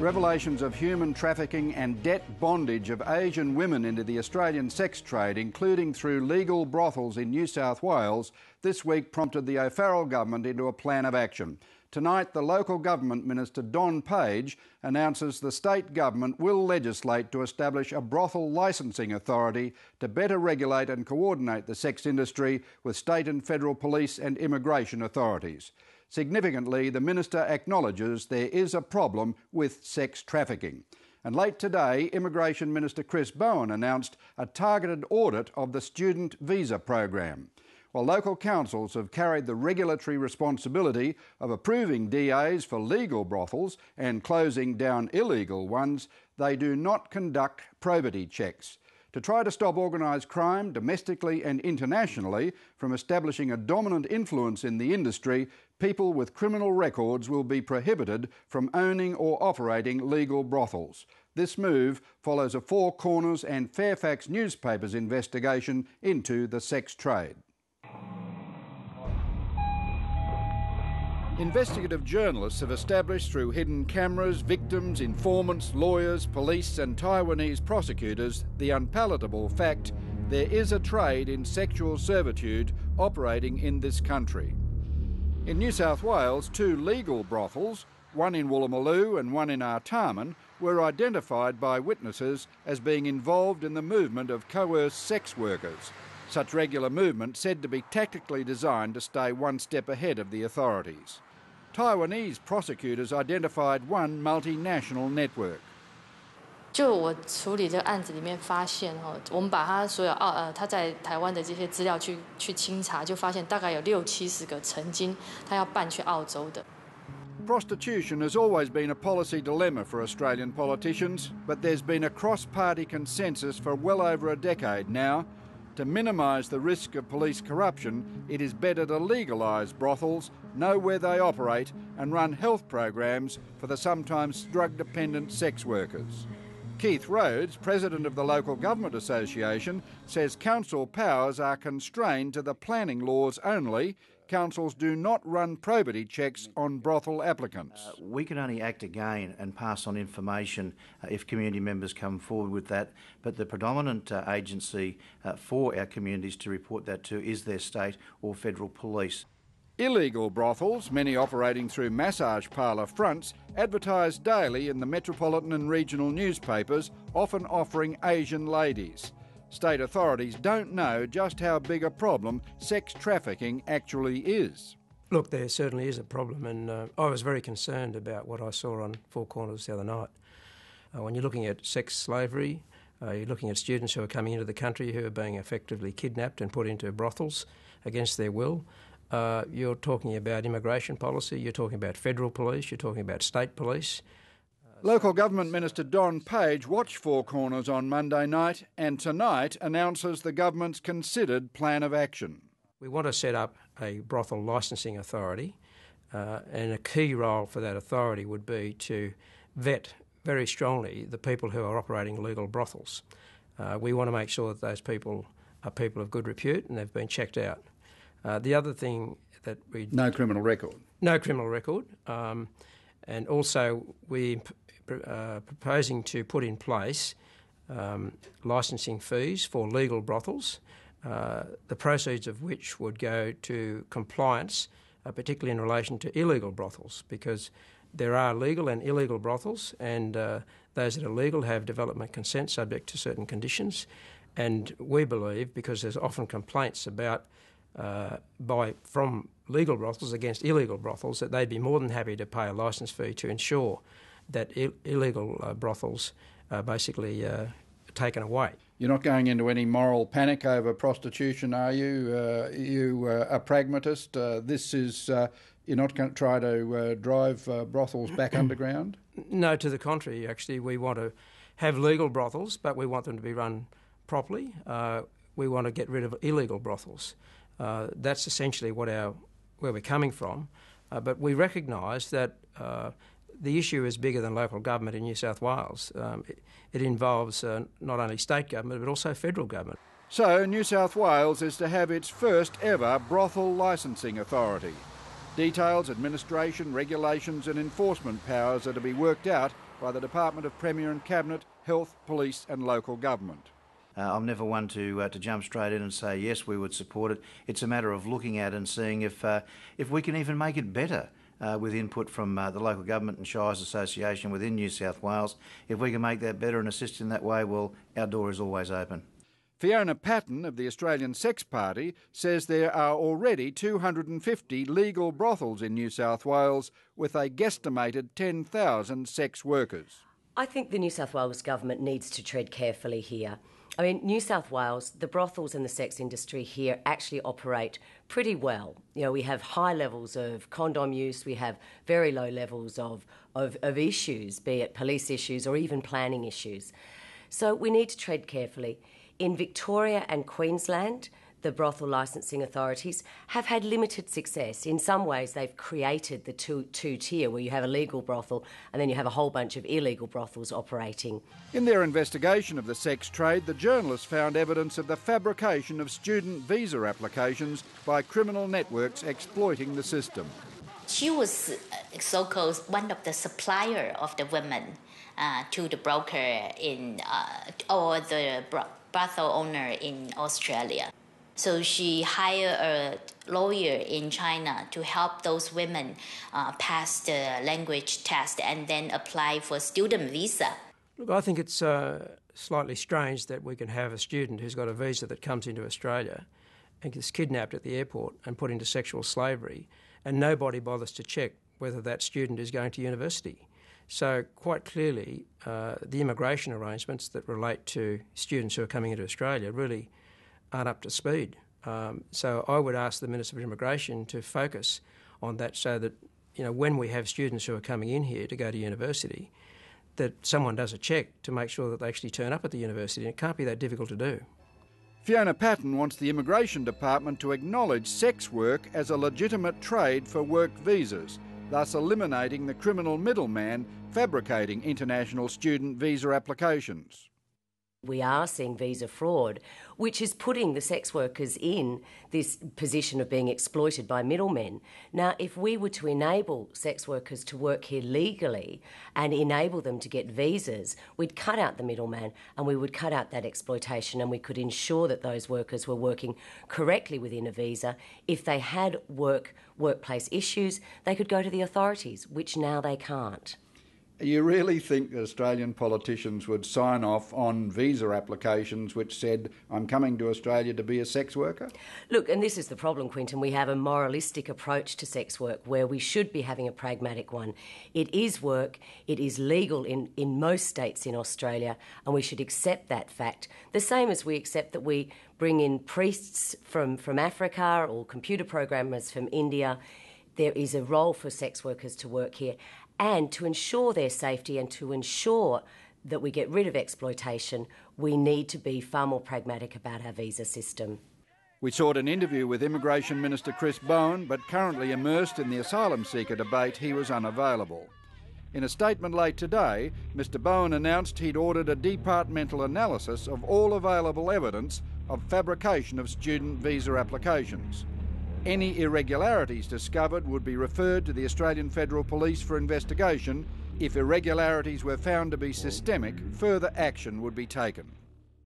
Revelations of human trafficking and debt bondage of Asian women into the Australian sex trade, including through legal brothels in New South Wales, this week prompted the O'Farrell government into a plan of action. Tonight, the local government minister, Don Page, announces the state government will legislate to establish a brothel licensing authority to better regulate and coordinate the sex industry with state and federal police and immigration authorities. Significantly, the minister acknowledges there is a problem with sex trafficking. And late today, Immigration Minister Chris Bowen announced a targeted audit of the student visa program. While local councils have carried the regulatory responsibility of approving DAs for legal brothels and closing down illegal ones, they do not conduct probity checks. To try to stop organised crime domestically and internationally from establishing a dominant influence in the industry, people with criminal records will be prohibited from owning or operating legal brothels. This move follows a Four Corners and Fairfax newspapers' investigation into the sex trade. Investigative journalists have established through hidden cameras, victims, informants, lawyers, police and Taiwanese prosecutors the unpalatable fact there is a trade in sexual servitude operating in this country. In New South Wales, two legal brothels, one in Woolloomooloo and one in Artarmon, were identified by witnesses as being involved in the movement of coerced sex workers. Such regular movement said to be tactically designed to stay one step ahead of the authorities. Taiwanese prosecutors identified one multinational network. 就我处理这个案子里面发现我们把他所有他在台湾的这些资料去清查，就发现大概有60-70个曾经他要办去澳洲的。 Prostitution has always been a policy dilemma for Australian politicians, but there's been a cross-party consensus for well over a decade now. To minimise the risk of police corruption, it is better to legalise brothels, know where they operate and run health programs for the sometimes drug-dependent sex workers. Keith Rhodes, president of the Local Government Association, says council powers are constrained to the planning laws only. Councils do not run probity checks on brothel applicants. We can only act again and pass on information if community members come forward with that, but the predominant agency for our communities to report that to is their state or federal police. Illegal brothels, many operating through massage parlour fronts, advertise daily in the metropolitan and regional newspapers, often offering Asian ladies. State authorities don't know just how big a problem sex trafficking actually is. Look, there certainly is a problem, and I was very concerned about what I saw on Four Corners the other night. When you're looking at sex slavery, you're looking at students who are coming into the country who are being effectively kidnapped and put into brothels against their will. You're talking about immigration policy, you're talking about federal police, you're talking about state police. Local Government Minister Don Page watched Four Corners on Monday night and tonight announces the government's considered plan of action. We want to set up a brothel licensing authority and a key role for that authority would be to vet very strongly the people who are operating legal brothels. We want to make sure that those people are people of good repute and they've been checked out. The other thing that we... No criminal record. No criminal record. And also we're proposing to put in place licensing fees for legal brothels, the proceeds of which would go to compliance, particularly in relation to illegal brothels, because there are legal and illegal brothels, and those that are legal have development consent subject to certain conditions. And we believe, because there's often complaints about from legal brothels against illegal brothels, that they'd be more than happy to pay a licence fee to ensure that illegal brothels are basically taken away. You're not going into any moral panic over prostitution, are you? You a pragmatist? This is you're not going to try to drive brothels back underground? No, to the contrary. Actually, we want to have legal brothels, but we want them to be run properly. We want to get rid of illegal brothels. That's essentially where we're coming from, but we recognise that the issue is bigger than local government in New South Wales. It involves not only state government but also federal government. So New South Wales is to have its first ever brothel licensing authority. Details, administration, regulations and enforcement powers are to be worked out by the Department of Premier and Cabinet, Health, Police and local government. I'm never one to jump straight in and say, yes, we would support it. It's a matter of looking at and seeing if we can even make it better with input from the Local Government and Shires Association within New South Wales. If we can make that better and assist in that way, well, our door is always open. Fiona Patton of the Australian Sex Party says there are already 250 legal brothels in New South Wales with a guesstimated 10,000 sex workers. I think the New South Wales Government needs to tread carefully here. I mean, New South Wales, the brothels and the sex industry here actually operate pretty well. You know, we have high levels of condom use, we have very low levels of issues, be it police issues or even planning issues. So we need to tread carefully. In Victoria and Queensland, the brothel licensing authorities have had limited success. In some ways, they've created the two-tier where you have a legal brothel and then you have a whole bunch of illegal brothels operating. In their investigation of the sex trade, the journalists found evidence of the fabrication of student visa applications by criminal networks exploiting the system. She was so-called one of the supplier of the women to the broker or the brothel owner in Australia. So she hired a lawyer in China to help those women pass the language test and then apply for student visa. Look, I think it's slightly strange that we can have a student who's got a visa that comes into Australia and gets kidnapped at the airport and put into sexual slavery, and nobody bothers to check whether that student is going to university. So quite clearly, the immigration arrangements that relate to students who are coming into Australia really aren't up to speed. So I would ask the Minister for Immigration to focus on that so that, you know, when we have students who are coming in here to go to university, that someone does a check to make sure that they actually turn up at the university. And it can't be that difficult to do. Fiona Patton wants the Immigration Department to acknowledge sex work as a legitimate trade for work visas, thus eliminating the criminal middleman fabricating international student visa applications. We are seeing visa fraud, which is putting the sex workers in this position of being exploited by middlemen. Now, if we were to enable sex workers to work here legally and enable them to get visas, we'd cut out the middleman and we would cut out that exploitation, and we could ensure that those workers were working correctly within a visa. If they had workplace issues, they could go to the authorities, which now they can't. You really think that Australian politicians would sign off on visa applications which said, I'm coming to Australia to be a sex worker? Look, and this is the problem, Quinton. We have a moralistic approach to sex work where we should be having a pragmatic one. It is work, it is legal in most states in Australia, and we should accept that fact. The same as we accept that we bring in priests from Africa or computer programmers from India. There is a role for sex workers to work here. And to ensure their safety and to ensure that we get rid of exploitation, we need to be far more pragmatic about our visa system. We sought an interview with Immigration Minister Chris Bowen, but currently immersed in the asylum seeker debate, he was unavailable. In a statement late today, Mr Bowen announced he'd ordered a departmental analysis of all available evidence of fabrication of student visa applications. Any irregularities discovered would be referred to the Australian Federal Police for investigation. If irregularities were found to be systemic, further action would be taken.